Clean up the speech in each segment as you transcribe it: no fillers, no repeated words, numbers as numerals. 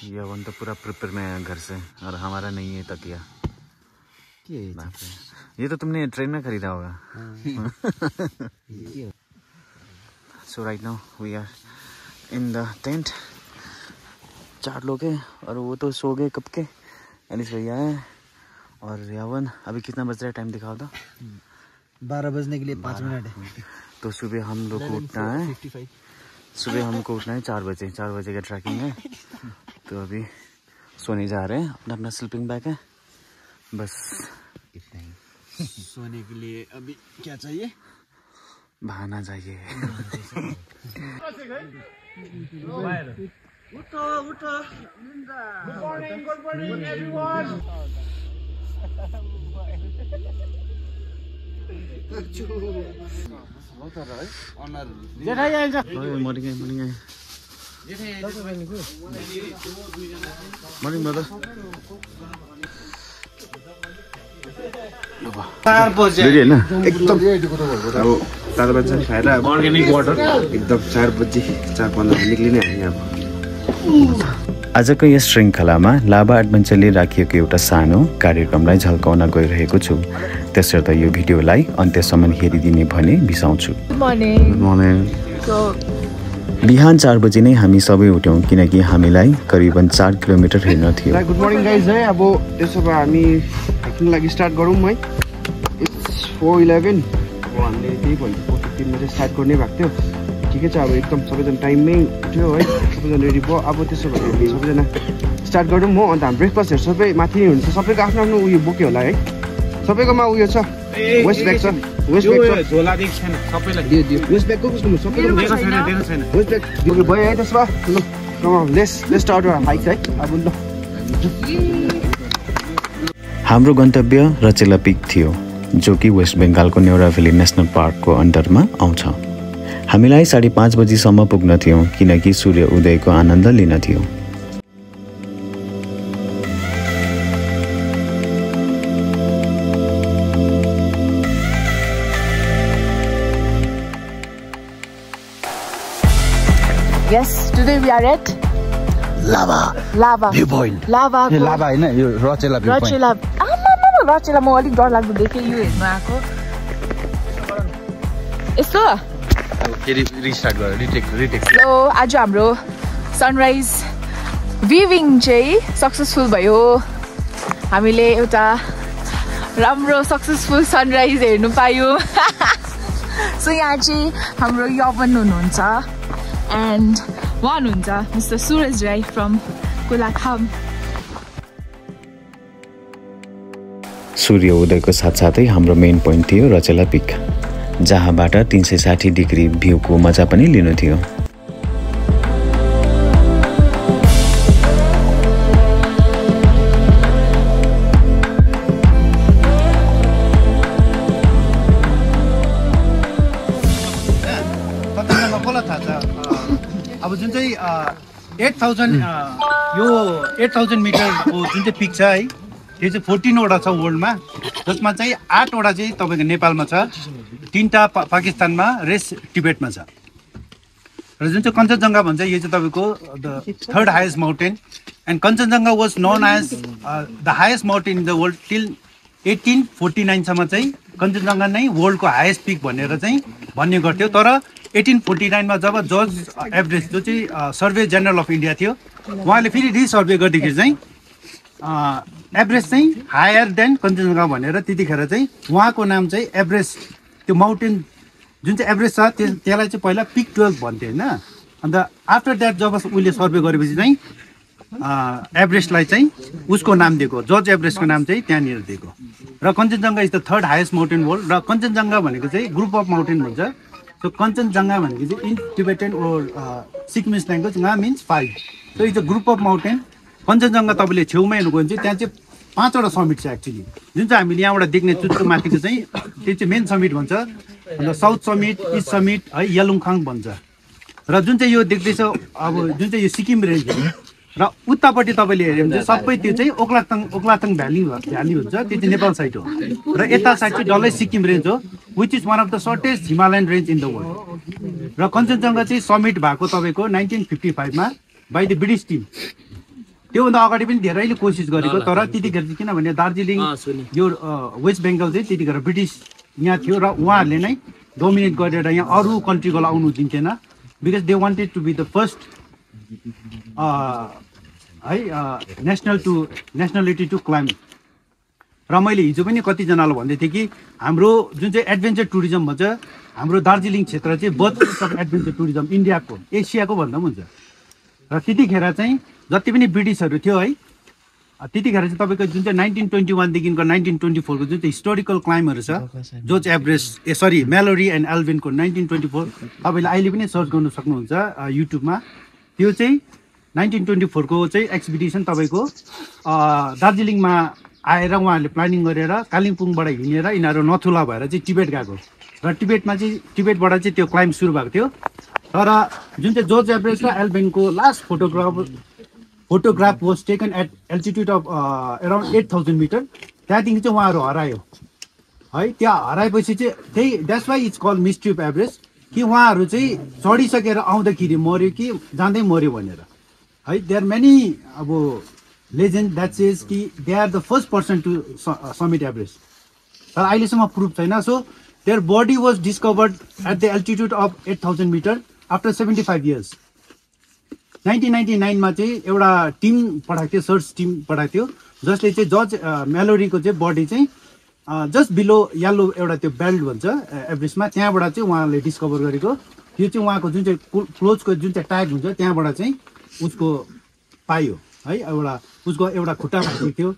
यवन तो पूरा प्रिपेयर में है घर से और हमारा नहीं है तकिया। ये तो तुमने ट्रेन में खरीदा होगा। So right now we are in the tent. 4 लोग हैं और वो तो सो गए कब के। अनिस भैया है और यवन। अभी कितना बज रहा है टाइम दिखाओ तो। 12 बजने के लिए 5 मिनट है। तो सुबह हम लोग को उठना है। सुबह हमको उठना है 4 बजे। 4 बजे का ट्रैकिंग है। तो अभी सोने जा रहे हैं। अपना अपना स्लीपिंग बैग है बस इतना ही। सोने के लिए अभी क्या चाहिए? बहाना चाहिए। उठो उठो। Good morning everyone. Morning brother. 4 बजे रेडी हैन एकदम। अब 4 बजे खाएर अर्ग्यानिक वाटर एकदम 4 बजे 4:15 निक्लिने हामी अब। आजको यस श्रृङ्खलामा लाभा एडभेन्चरले राखिएको एउटा सानो कार्यक्रमलाई झल्काउन गइरहेको छु। त्यसर्थ यो भिडियोलाई अन्त्यसम्म हेरिदिने भने बिसाउँछु। बिहान 4 बजे नै हामी सबै उठ्यौँ किनकि हामीलाई करिबन 4 किलोमिटर हिँड्न थियो। गुड मर्निङ गाइज है। अब त्यसो भए हामी हाइकिङ लागि स्टार्ट गरौँ है। इट्स 4:11। अब हामीले त्यही भन्छु 4:15 मा स्टार्ट गर्ने भएको थियो। ठिकै छ अब एकदम सबैजना टाइममै उठ्यो है। सबैजना रेडी भयो। अब त्यसो भए हामी सबैजना स्टार्ट गरौँ हो। अन्त हाम्रो ब्रेकफास्टहरू सबै माथि नै हुन्छ। सबैको आफ्नो आफ्नो उयो बोक्यो होला है। सबैकोमा उयो छ वेस्ट ब्याग छ। वेस्ट ब्याग छ झोला दिएको छैन सबैलाई दियो। वेस्ट ब्याग कसको सबैको दिएको छैन। वेस्ट ब्याग दिएको भयो है। त्यसो भए ल लेट्स स्टार्ट आवर हाइक है। अब ल हाम्रो गन्तव्य रचेला पिक थियो जो कि वेस्ट बेङ्गालको न्यौरा भ्याली नेसनल पार्कको अन्डरमा आउँछ। हामीलाई 5:30 बजीसम्म पुग्न थियो किनकि सूर्य उदयको आनन्द लिन थियो। Yes, today we are at Lava view point. Lava लाभा हैन यो रचेला भ्यू पोइन्ट। रचेला रचेला म अलिक डर लाग्दो देखेँ यो हेर्नु आएको। यस्तो फेरि रिस्टार्ट गरेर रिटेक। सो आज हाम्रो सनराइज भ्युइङ चाहिँ सक्सेसफुल भयो। हामीले एउटा राम्रो सक्सेसफुल सनराइज हेर्नु पायौँ। सो यहाँ चाहिँ हाम्रो यवन हुनुहुन्छ एन्ड उहाँ हुनुहुन्छ मिस्टर सुरज राई फ्रम कोलाखाम। सूर्य उदयको साथसाथै हाम्रो मेन पोइन्ट थियो रचेला पिक जहाँबाट 360 डिग्री भ्यूको मजा पनि लिनु थियो। अब जुन चाहिँ 8000 यो 8000 मिटरको जुन चाहिँ पिक छ है त्यो चाहिँ 14 वटा छ वर्ल्डमा जसमा चाहिँ 8 वटा चाहिँ तपाईँको नेपालमा छ 3टा पाकिस्तानमा रेस्ट टिबेटमा छ र जुन चाहिँ कञ्चनजङ्घा भन्छ यो चाहिँ तपाईँको the 3rd highest mountain and Kanchenjunga was known as the highest mountain in the world till 1849 सम्म चाहिँ कञ्चनजङ्घा नै वर्ल्डको हाइएस्ट पिक भनेर चाहिँ भन्ने गर्थ्यो। तर 1849 मा जब जर्ज एभरेस्ट जो चाहिँ सर्वे जेनरल अफ इन्डिया थियो उहाँले फेरि रिसर्वे गर्दाखेरि चाहिँ एभरेस्ट चाहिँ हायर देन कञ्चनजङ्घा भनेर त्यतिखेर चाहिँ उहाँको नाम चाहिँ एभरेस्ट त्यो माउन्टेन जुन चाहिँ एभरेस्ट छ त्यसलाई चाहिँ पहिला पिक 12 भन्थ्यो होइन। अन्त आफ्टर द्याट जब उसले सर्वे गरेपछि चाहिँ एभरेस्टलाई चाहिँ उसको नाम दिएको जर्ज एभरेस्टको नाम चाहिँ त्यहाँनिर दिएको र Kangchenjunga is the 3rd highest mountain world र कञ्चनजङ्घा भनेको चाहिँ ग्रुप अफ माउन्टेन भन्छ। सो कञ्चनजङ्घा भनेको चाहिँ in Tibetan or Sikkimese language गा means 5। So is a group of mountain. Kangchenjunga तपाईँले छेउमा हेर्नु गयो भने चाहिँ त्यहाँ चाहिँ 5 वटा समिट छ एक्चुअली जुन चाहिँ हामीले यहाँबाट देख्ने चुच्चो माथिको चाहिँ त्यो चाहिँ मेन समिट भन्छ। अन्त साउथ समिट इस्ट समिट है यलुङखाङ भन्छ र जुन चाहिँ यो देख्दैछ अब जुन चाहिँ यो सिक्किम रेन्ज र उतापट्टि तपाईँले हेऱ्यो भने चाहिँ सबै त्यो चाहिँ ओक्लाताङ भ्याली हुन्छ त्यो चाहिँ नेपाल साइड हो र यता साइड चाहिँ डल्लै सिक्किम रेन्ज हो which is one of the shortest Himalayan range in the world र कञ्चनजङ्घा चाहिँ समिट भएको तपाईँको 1955 मा बाई द ब्रिटिस टिम त्योभन्दा अगाडि पनि धेरैले कोसिस गरेको तर त्यतिखेर चाहिँ किनभने दार्जिलिङ यो वेस्ट बेङ्गल चाहिँ त्यतिखेर ब्रिटिस यहाँ थियो र उहाँहरूले नै डोमिनेट गरेर यहाँ अरू कन्ट्रीको आउनु दिन्थेन because they wanted to be the first nationality to climb र मैले हिजो पनि कतिजनालाई भन्दै थिएँ कि हाम्रो जुन चाहिँ एडभेन्चर टुरिज्म भन्छ हाम्रो दार्जिलिङ क्षेत्र चाहिँ birth place of adventure tourism इन्डियाको एसियाको भन्दा पनि हुन्छ र त्यतिखेर चाहिँ जति पनि ब्रिटिसहरू थियो है त्यतिखेर चाहिँ तपाईँको जुन चाहिँ 1921देखिको 1924को जुन चाहिँ हिस्टोरिकल क्लाइमहरू छ जोर्ज एभरेस्ट मेलोरी एन्ड एल्भिनको 1924 तपाईँले अहिले पनि सर्च गर्नु सक्नुहुन्छ युट्युबमा त्यो चाहिँ 1924को चाहिँ एक्सपिडिसन तपाईँको दार्जिलिङमा आएर उहाँहरूले प्लानिङ गरेर कालिम्पोङबाट हिँडेर यिनीहरू नथुला भएर चाहिँ टिबेट गएको र टिबेटबाट चाहिँ त्यो क्लाइम्ब सुरु भएको थियो तर जुन चाहिँ जोर्ज एभरेस्ट र एल्भिनको last photograph was taken at altitude of around 8000 metre त्यहाँदेखि चाहिँ उहाँहरू हरायो है त्यहाँ हराएपछि चाहिँ त्यही that's why it's called mystery of Everest कि उहाँहरू चाहिँ चढिसकेर आउँदाखेरि मऱ्यो कि जाँदै मऱ्यो भनेर है दे आर मेनी अब लेजेन्ड द्याट सेज कि they are the first person to summit Everest तर अहिलेसम्म प्रुफ छैन so their body was discovered at the altitude of 8000 metre after 75 years 1999 मा चाहिँ एउटा टिम पठाएको थियो सर्च टिम पठाएको थियो जसले चाहिँ जर्ज मेलोरीको चाहिँ बडी चाहिँ जस्ट बिलो येल्लो एउटा त्यो बेल्ट भन्छ एभरेस्टमा त्यहाँबाट चाहिँ उहाँले डिस्कभर गरेको त्यो चाहिँ उहाँको जुन चाहिँ क्लोजको जुन चाहिँ ट्याग हुन्छ त्यहाँबाट चाहिँ उसको पायो है उसको एउटा खुट्टा भाँचिएको थियो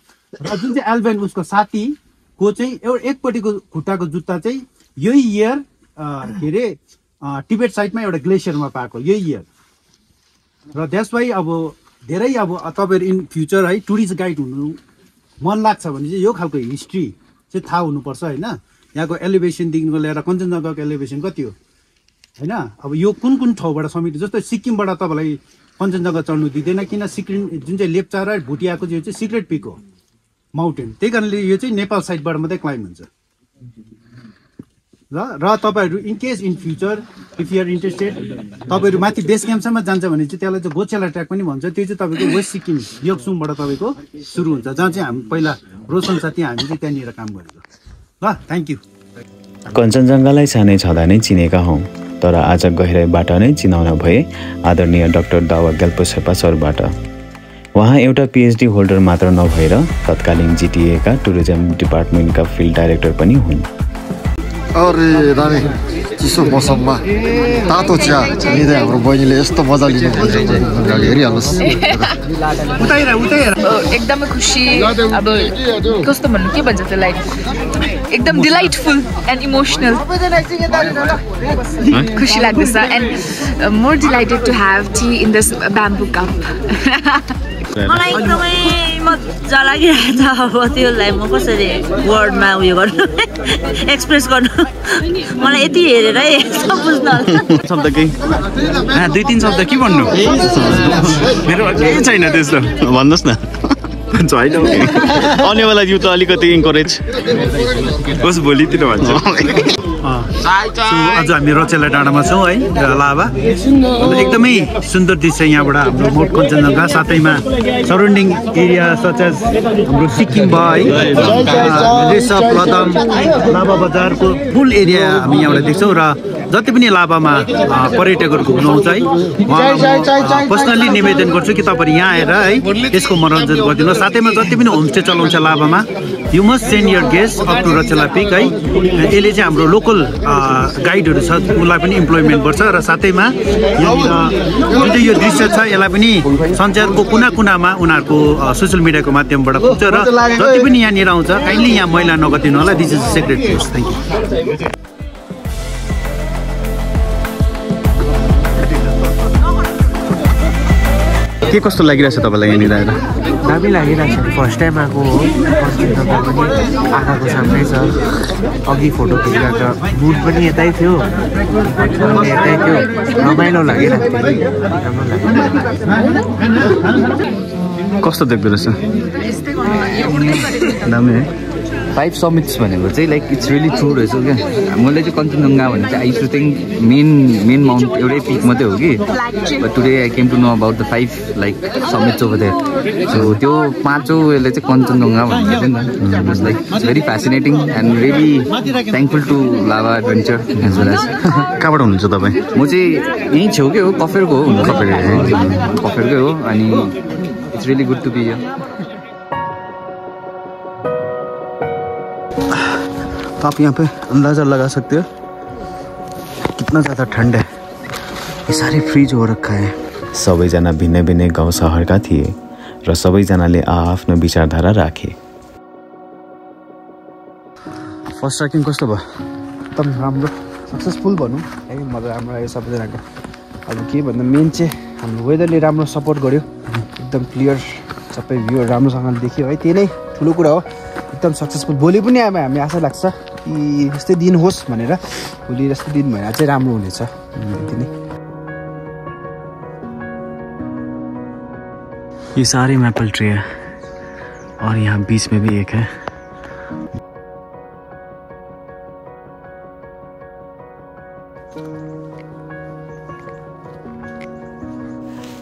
र जुन चाहिँ एल्भिन उसको साथीको चाहिँ एकपट्टिको खुट्टाको जुत्ता चाहिँ यही इयर के अरे टिबेट साइडमा एउटा ग्लेसियरमा पाएको यही इयर र द्याट्स वाइ अब धेरै अब तपाईँहरू इन फ्युचर है टुरिस्ट गाइड हुनु मन लाग्छ भने चाहिँ यो खालको हिस्ट्री चाहिँ थाहा हुनुपर्छ होइन यहाँको एलिभेसनदेखिको लिएर कञ्चनजङ्घाको एलिभेसन कति हो होइन अब यो कुन ठाउँबाट समिति जस्तो सिक्किमबाट तपाईँलाई कञ्चनजङ्घा चढ्नु दिँदैन किन सिक्किम जुन चाहिँ लेप्चा र भुटियाको यो चाहिँ सिक्रेट पिक हो माउन्टेन त्यही कारणले यो चाहिँ नेपाल साइडबाट मात्रै क्लाइम्ब हुन्छ र तपाईँहरू in case in future if you're interested तपाईँहरू माथि बेस क्याम्पसम्म जान्छ भने चाहिँ त्यसलाई चाहिँ गोचेला ट्र्याक पनि भन्छ त्यो चाहिँ तपाईँको वेस्ट सिक्किम योक्सुङबाट तपाईँको सुरु हुन्छ जहाँ चाहिँ हामी पहिला रोशन साथी हामी चाहिँ त्यहाँनिर काम गरेको ल थ्याङ्क यू कञ्चनजङ्घालाई सानै छँदा नै चिनेका हौँ तर आज गहिराईबाट नै चिनाउन भए आदरणीय डाक्टर दावा ग्याल्पो शेर्पा सरबाट उहाँ एउटा पिएचडी होल्डर मात्र नभएर तत्कालीन जिटिएका टुरिज्म डिपार्टमेन्टका फिल्ड डाइरेक्टर पनि हुन् अरे रानी चिसो मौसममा तातो चिया लिँदै हाम्रो बहिनीले यस्तो मजा लिनुहुन्छ हेरिहाल्नुहोस् एकदमै खुसी अब कस्तो भन्नु के भन्छ त्यसलाई एकदम डिलाइटफुल एन्ड इमोसनल खुसी लाग्दैछ and more delighted to have tea in this bamboo cup मलाई एकदमै मजा लागिरहेको छ अब त्यसलाई म कसरी वर्डमा उयो गर्नु एक्सप्रेस गर्नु मलाई यति हेरेरै बुझ्न शब्द केही 2-3 शब्द के भन्नु मेरो केही छैन त्यस्तो भन्नुहोस् न छैन आउनेवाला युथ अलिकति इन्करेज होस् भोलितिर भन्छ आज हामी रचेला डाँडामा छौँ है लाभा एकदमै सुन्दर दृश्य यहाँबाट हाम्रो मोट कञ्चनजङ्घा साथैमा सराउन्डिङ एरिया सच एज हाम्रो सिक्किम भयो है रेसप लदम लाभा बजारको फुल एरिया हामी यहाँबाट देख्छौँ र जति पनि लाभामा पर्यटकहरू घुम्नु आउँछ है उहाँलाई पर्सनली निवेदन गर्छु कि तपाईँहरू यहाँ आएर है यसको मनोरञ्जन गरिदिनुहोस् साथैमा जति पनि होमस्टे चलाउँछ लाभामा you must send your guest up to Rachela peak है यसले चाहिँ हाम्रो लोकल गाइडहरू छ उसलाई पनि इम्प्लोइमेन्ट गर्छ र साथैमा जुन चाहिँ यो दृश्य छ यसलाई पनि सञ्चारको कुना कुनामा उनीहरूको सोसियल मिडियाको माध्यमबाट पुग्छ र जति पनि यहाँनिर आउँछ काइन्डली यहाँ मैला नगरिदिनु होला this is a sacred place thank you के कस्तो लागिरहेछ तपाईँलाई यहाँनिर आएर दामी लागिरहेको छ फर्स्ट टाइम आएको हो पनि आँखाको सामनै छ अघि फोटो खिचेको मुड पनि यतै थियो यतै थियो रमाइलो लागिरहेको थियो कस्तो देख्दो रहेछ दामी है 5 समिट्स भनेको चाहिँ लाइक इट्स रियली ट्रु रहेछ क्या मैले चाहिँ कञ्चनजङ्घा भने चाहिँ I to think main mount एउटै पिक मात्रै हो कि but today I came to know about the 5 like summits over there so त्यो 5औँ यसले चाहिँ कञ्चनजङ्घा भन्ने थियो नि त it's like it's very fascinating and really thankful to Lava adventure as well as कहाँबाट हुनुहुन्छ तपाईँ म चाहिँ यहीँ छेउकै हो कफेरको हो कफेरकै हो अनि it's really good to be here तो आप यहाँ पे अंदाज़ा लगा सकते हो कितना ज़्यादा ठंड है ये सारे फ्रिज हो रखा है सबैजना भिन्नै भिन्नै गाउँ सहरका थिए र सबैजनाले आफ्नो विचारधारा राखे फर्स्ट ट्रेकिङ कस्तो भयो एकदम राम्रो सक्सेसफुल भनौँ है मजा राम्रो आयो सबैजनाको अब के भन्दा मेन चाहिँ हाम्रो वेदरले राम्रो सपोर्ट गर्यो एकदम क्लियर सबै भ्यूहरू राम्रोसँगले देखियो है त्यही नै ठुलो कुरा हो एकदम सक्सेसफुल भोलि पनि अब हामी आशा लाग्छ कि यस्तै दिन होस् भनेर भोलि जस्तो दिन भएर चाहिँ राम्रो हुनेछ यति नै ये सारे मैपल ट्री है और यहाँ बीच में भी एक है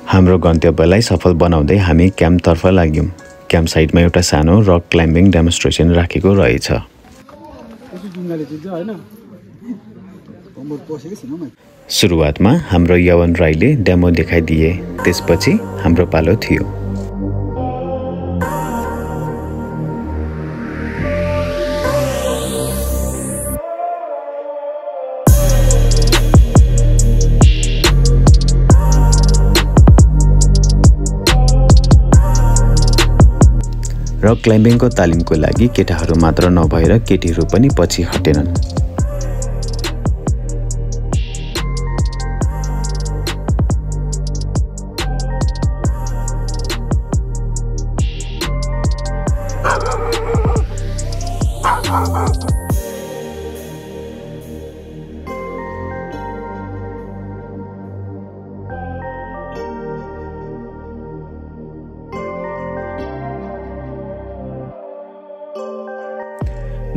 हाम्रो गन्तव्यलाई सफल बनाउँदै हामी क्याम्पतर्फ लाग्यौँ क्याम्प साइटमा एउटा सानो रक क्लाइम्बिङ डेमोन्स्ट्रेसन राखेको रहेछ सुरुवातमा हाम्रो यवन राईले डेमो देखाइदिए त्यसपछि हाम्रो पालो थियो रक क्लाइम्बिङको तालिमको लागि केटाहरू मात्र नभएर केटीहरू पनि पछि हटेनन्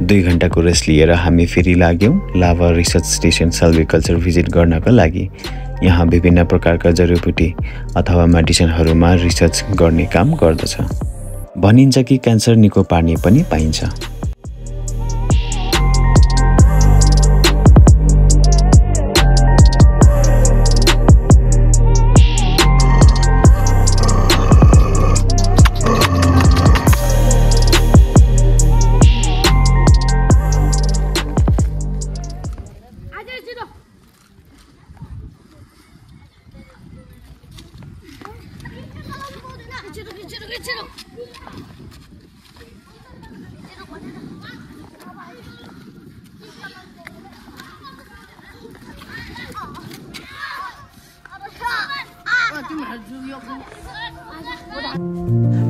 दुई घण्टाको रेस्ट लिएर हामी फेरि लाग्यौँ लाभा रिसर्च स्टेसन सेल्भिकल्चर भिजिट गर्नका लागि यहाँ विभिन्न प्रकारका जडीबुटी अथवा मेडिसिनहरूमा रिसर्च गर्ने काम गर्दछ भनिन्छ कि क्यान्सर निको पार्ने पनि पाइन्छ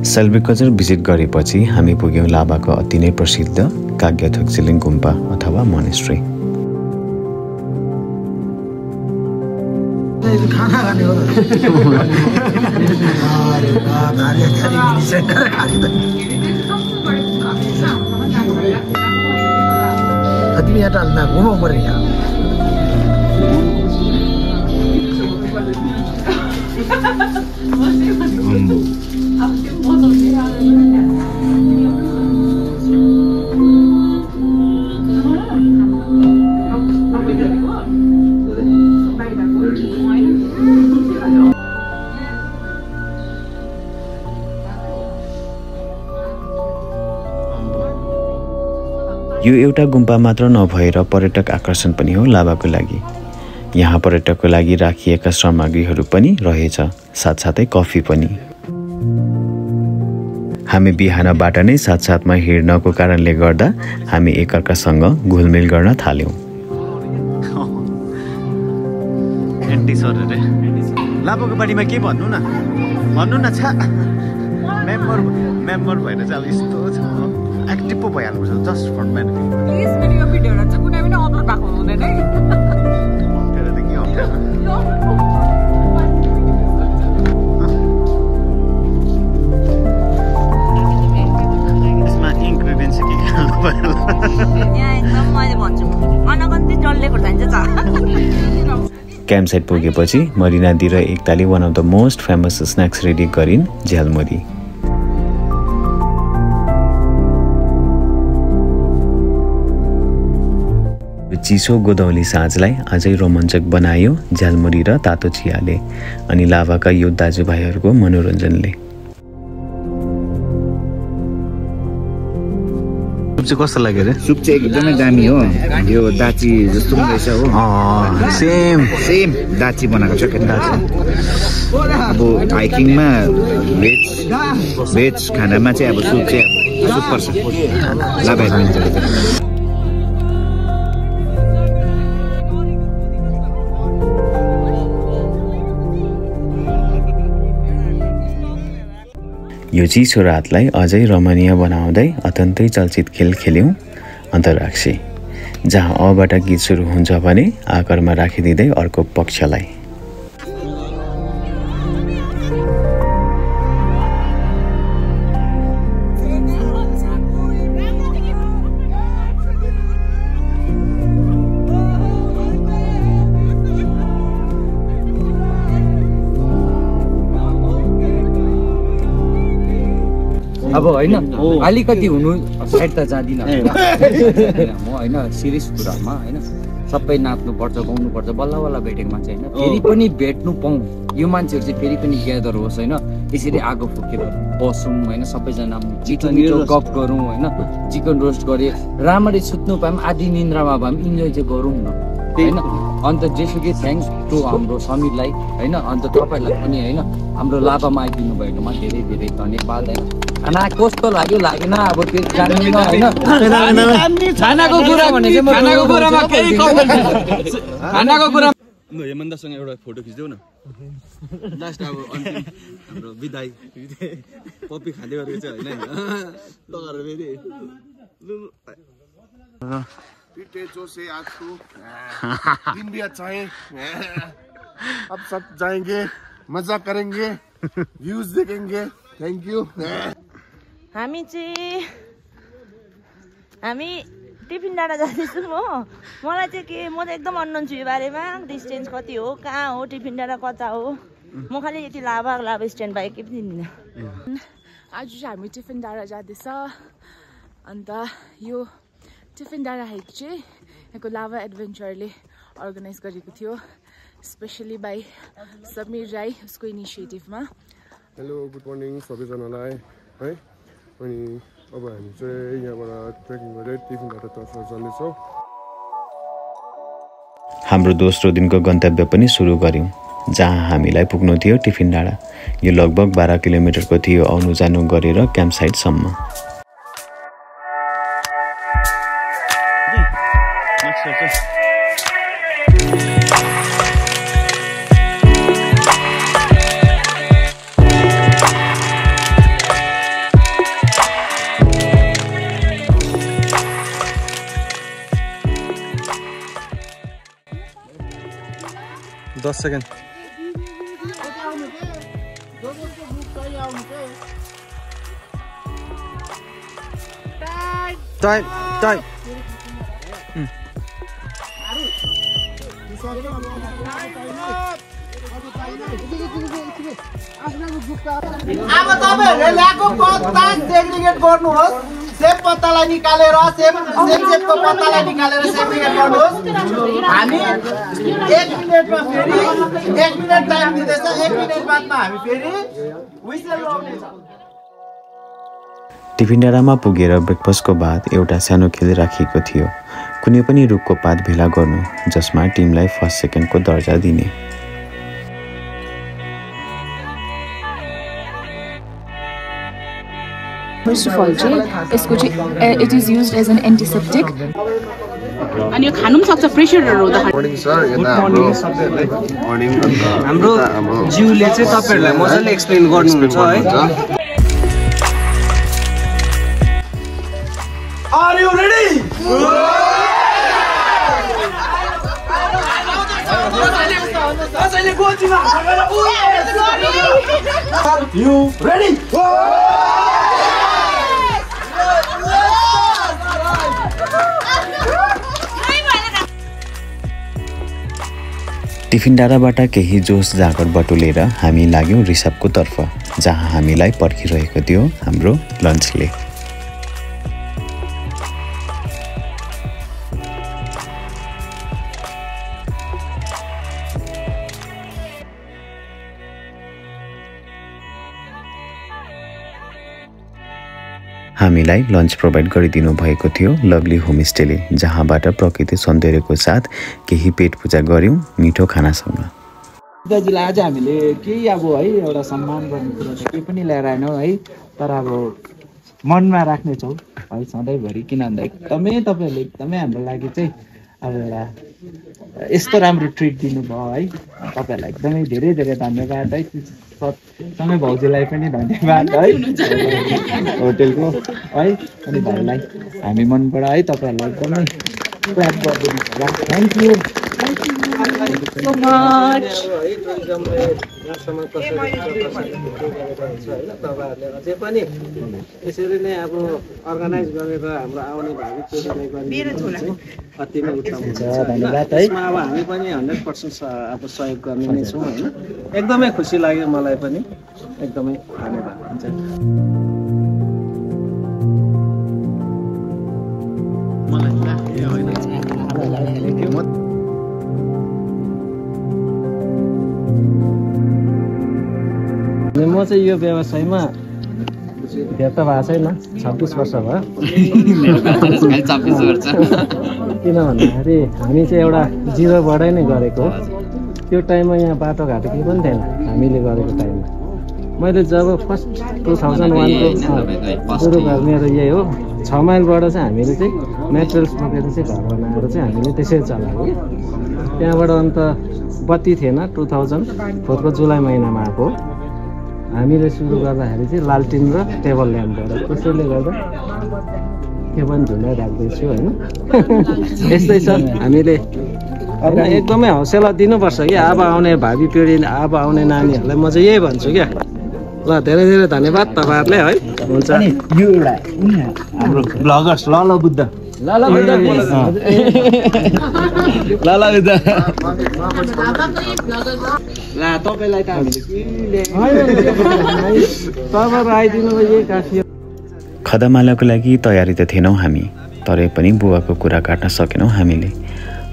सेल्भिकल्चर भिजिट गरेपछि हामी पुग्यौँ लाभाको अति नै प्रसिद्ध काग्यथोक्सिलिङ गुम्पा अथवा मोनेस्ट्री यो एउटा गुम्पा मात्र नभएर पर्यटक आकर्षण पनि हो लाभाको लागि यहाँ पर्यटकको लागि राखिएका सामग्रीहरू पनि रहेछ साथसाथै कफी पनि हामी बिहानबाट नै साथसाथमा हिँड्नको कारणले गर्दा हामी एकअर्कासँग घुलमिल गर्न थाल्यौं लाभाको बारेमा के भन्नु न छ मेम्बर भएर चाहिँ अब यस्तो छ एक्टिभ पो भइहाल्नुपर्छ जस्ट फर बेनिफिट प्लिज मेरो भिडियोहरु चाहिँ कुनै पनि अपलोड भएको हुँदैन है तेरो त के अप्ठ्यारो यसमा इन्ग्रेडियन्ट्स के हाल्नु पर्छ क्याम्प साइट पुगेपछि मरिना दि र एकताले one of the most famous snacks ready गरिन् झ्यालमुरी। चिसो गोदौली साँझलाई अझै रोमाञ्चक बनायो झ्यालमुरी र तातो चियाले अनि लाभाका यो दाजुभाइहरूको मनोरञ्जनले। सुप चाहिँ कस्तो लाग्यो रे? सुप चाहिँ एकदमै दामी हो। यो दाची जस्तो पनि रहेछ हो। सेम दाची बनाएको छ दाची। अब हाइकिङमा भेज खानामा चाहिँ अब सुप चाहिँ सुपर छ। लाभाइरहन्छ। यो चिसो रातलाई अझै रमणीय बनाउँदै अत्यन्तै चलचित खेल खेल्यौँ अन्तर्राक्षी, जहाँ अबाट गीत सुरु हुन्छ भने आकरमा राखिदिँदै अर्को पक्षलाई। अब होइन अलिकति हुनु साइड त जाँदिनँ म होइन सिरियस कुरामा होइन सबै नाच्नुपर्छ गाउनुपर्छ बल्ल बल्ल भेटेको मान्छे होइन फेरि पनि भेट्नु पाऊँ यो मान्छेहरू चाहिँ फेरि पनि ग्यादर होस् होइन यसरी आगो फुकेर बसौँ होइन सबैजना मिठो मिठो गफ गरौँ होइन चिकन रोस्ट गरे राम्ररी सुत्नु पाऊँ आधी निन्द्रामा भए पनि इन्जोय चाहिँ गरौँ न होइन। अन्त जेसुकै थ्याङ्क्स टु हाम्रो समीरलाई होइन अन्त तपाईँहरूलाई पनि होइन हाम्रो लाभामा आइदिनु भएकोमा धेरै धेरै धन्यवाद। खाना कस्तो लाग्यो लागेन अब त्यो जान्दिनँ होइन खानाको कुरा भने चाहिँ खानाको कुरामा केही खानाको कुरा हेमन्तसँग एउटा फोटो खिच्देऊ न लास्ट अब अन्तिम हाम्रो बिदाई पप्पी खाँदै गरेको छ होइन लगाएर फेरि पीटे जो से आज को दिन भी अच्छा है अब सब जाएंगे मजा करेंगे व्यूज देखेंगे थैंक यू। हामी टिफिन डाँडा जाँदैछौँ हो। मलाई चाहिँ के म त एकदम अननोन छु यो बारेमा डिस्टेन्स कति हो कहाँ हो टिफिन डाँडा कता हो म खालि यति लाभा स्ट्यान्ड बाहेक केही पनि दिँदिनँ। आज चाहिँ हामी टिफिन डाँडा जाँदैछ अन्त यो टिफिन डाँडा हाइक चाहिँ यहाँको लाभा एडभेन्चरले अर्गनाइज गरेको थियो स्पेसली बाई समीर राई उसको इनिसिएटिभमा। हेलो गुड मर्निङ सबैजनालाई है। अनि अब हामी चाहिँ यहाँबाट ट्रेकिङ गरेर टिफिन डाँडातर्फ जाँदैछौँ। हाम्रो दोस्रो दिनको गन्तव्य पनि सुरु गऱ्यौँ जहाँ हामीलाई पुग्नु थियो टिफिन डाँडा। यो लगभग 12 किलोमिटरको थियो आउनु जानु गरेर क्याम्प साइटसम्म। दस सेकेन्ड टाइम अब तपाईहरुले ल्याएको पत्ता सेग्रिगेट गर्नुहोस्। सेप पत्तालाई निकालेर सेपको पत्तालाई निकालेर सेग्रिगेट गर्नुहोस्। हामी 1 मिनेटमा फेरि 1 मिनेट टाइम दिँदैछ। 1 मिनेट बादमा हामी फेरि व्हिसल रोक्ने छ। टिफिन डाँडामा पुगेर ब्रेकफास्टको बाद एउटा सानो खेल राखिएको थियो, कुनै पनि रुखको पात भेला गर्नु जसमा टिमलाई फर्स्ट सेकेन्डको दर्जा दिने। फर्स्ट अफ अल चाहिँ यसको चाहिँ it is used as an antiseptic अनि यो खानु पनि सक्छ प्रेसरहरू हुँदा। मर्निङ सर यता मर्निङ हाम्रो जिउले चाहिँ तपाईहरुलाई मजाले एक्सप्लेन गर्नुहुन्छ है। Are you ready? You ready? Tiffin डाँडाबाट केही जोस जाँगर बटुलेर हामी लाग्यौँ रिसपको तर्फ, जहाँ हामीलाई पर्खिरहेको थियो हाम्रो लन्चले। हामीलाई लन्च प्रोभाइड गरिदिनु भएको थियो लभली होमस्टेले, जहाँबाट प्रकृति सौन्दर्यको साथ केही पेट पूजा गर्यौँ मिठो खानासँग। दाजुलाई आज हामीले केही अब है एउटा सम्मान गर्ने कुरा त केही पनि ल्याएर आएनौँ है, तर अब मनमा राख्नेछौँ है सधैँभरि, किन भन्दा एकदमै तपाईँहरूले एकदमै हाम्रो लागि चाहिँ अब एउटा यस्तो राम्रो ट्रिट दिनुभयो है। तपाईँहरूलाई एकदमै धेरै धेरै धन्यवाद है। सँगै भाउजूलाई पनि धन्यवाद है होटेलको है, अनि भाइलाई हामी मनबाट है तपाईँहरूलाई एकदमै क्ल्याप गरिदिनु होला। Thank you so much. अझै पनि यसरी नै अब अर्गनाइज गरेर हाम्रो आउने भावी पिँढीलाई गर्ने अति नै उत्तम हुन्छ। धन्यवाद है। यसमा अब हामी पनि 100% अब सहयोग गर्ने नै छौँ होइन। एकदमै खुसी लाग्यो मलाई पनि, एकदमै धन्यवाद हुन्छ। म चाहिँ यो व्यवसायमा धेर त भएको छैन, 26 वर्ष भयो। 26 वर्ष किन भन्दाखेरि हामी चाहिँ एउटा जिरोबाटै नै गरेको। त्यो टाइममा यहाँ बाटोघाटो केही पनि थिएन हामीले गरेको टाइममा। मैले जब फर्स्ट 2001को सुरु गर्ने यही हो। 6 माइलबाट चाहिँ हामीले चाहिँ मेटेरियल्स बोकेर चाहिँ घर बनाएर चाहिँ हामीले त्यसरी चलाएको। त्यहाँबाट अन्त बत्ती थिएन, 2004को जुलाई महिनामा आएको। हामीले सुरु गर्दाखेरि चाहिँ लालटिन र टेबल ल्याम्पबाट, त्यसैले गर्दा त्यो पनि झुन्डाइ राख्दैछु होइन। यस्तै छ, हामीले एकदमै हौसला दिनुपर्छ कि अब आउने भावी पिँढी, अब आउने नानीहरूलाई म चाहिँ यही भन्छु क्या। ल धेरै धेरै धन्यवाद तपाईँहरूले है। हुन्छ यो एउटा हाम्रो ब्लगर्स ल बुद्ध तपाईँलाई त हामीले खदामालाको लागि तयारी त थिएनौँ हामी, तरै पनि बुवाको कुरा काट्न सकेनौँ हामीले।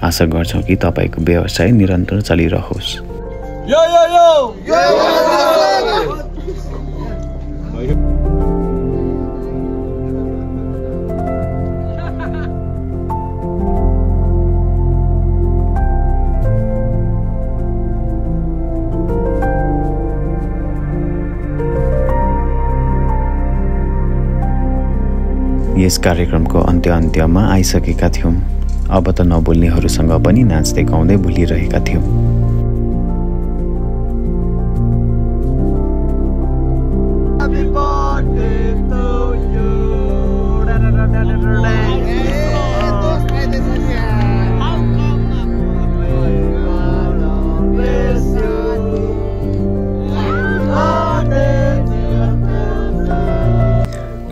आशा गर्छौँ कि तपाईँको व्यवसाय निरन्तर चलिरहोस्। यस कार्यक्रमको अन्त्यमा आइसकेका थियौँ। अब त नबोल्नेहरूसँग पनि नाच्दै गाउँदै भुलिरहेका थियौँ।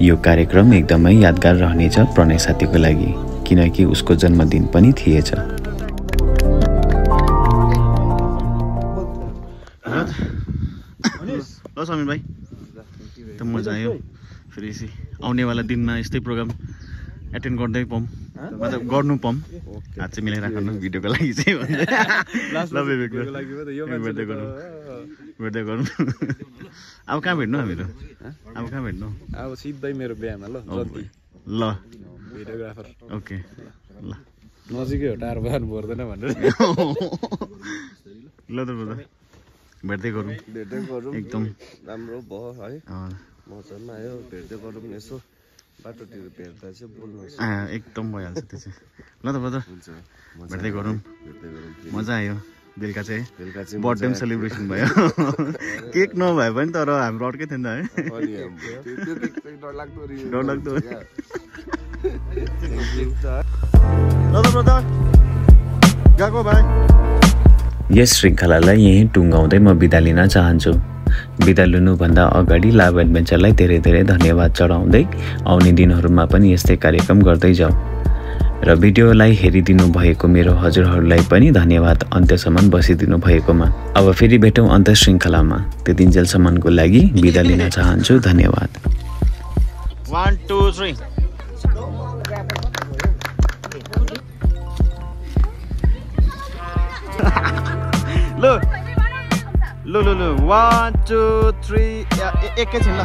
यो कार्यक्रम एकदमै यादगार रहनेछ प्रणय साथीको लागि, किनकि उसको जन्मदिन पनि थिएछ। ल समीर भाइ, एकदम मजा आयो। फेरि आउनेवाला दिनमा यस्तै प्रोग्राम एटेन्ड गर्दै पाऊँ, मतलब गर्नु पाऊँ। हात चाहिँ मिलाइराख्नु भिडियोको लागि चाहिँ भेट्दै गरौँ। अब कहाँ भेट्नु हामीहरू? अब कहाँ भेट्नु? अब सिधै मेरो बिहामा ल ल भिडियोग्राफर। ओके ल नजिकै हो, टाढो जानु पर्दैन भनेर। ल त भेट्दै गरौँ एकदम राम्रो भयो है, मजा पनि आयो। भेट्दै गरौँ यसो, बाटोतिर भेट्दा चाहिँ बोल्नु एकदम भइहाल्छ त्यो चाहिँ। ल त ब्रदर भेट्दै गरौँ, मजा आयो। बेलुका चाहिँ बर्थडे पनि सेलिब्रेसन भयो। केक नभए पनि तर हाम्रो अर्कै थिएन है, डरलाग्दो। यस श्रृङ्खलालाई यहीँ टुङ्गाउँदै म बिदा लिन चाहन्छु। बिदा लिनुभन्दा अगाडि लाभ एडभेन्चरलाई धेरै धेरै धन्यवाद चढाउँदै आउने दिनहरूमा पनि यस्तै कार्यक्रम गर्दै जाऊ। र भिडियोलाई हेरिदिनु भएको मेरो हजुरहरूलाई पनि धन्यवाद अन्त्यसम्म बसिदिनु भएकोमा। अब फेरि भेटौँ अन्त श्रृङ्खलामा। त्यतिन्जेलसम्मको लागि बिदा लिन चाहन्छु। धन्यवाद। 1 2 3 लो 1 2 3 एकैछिन ल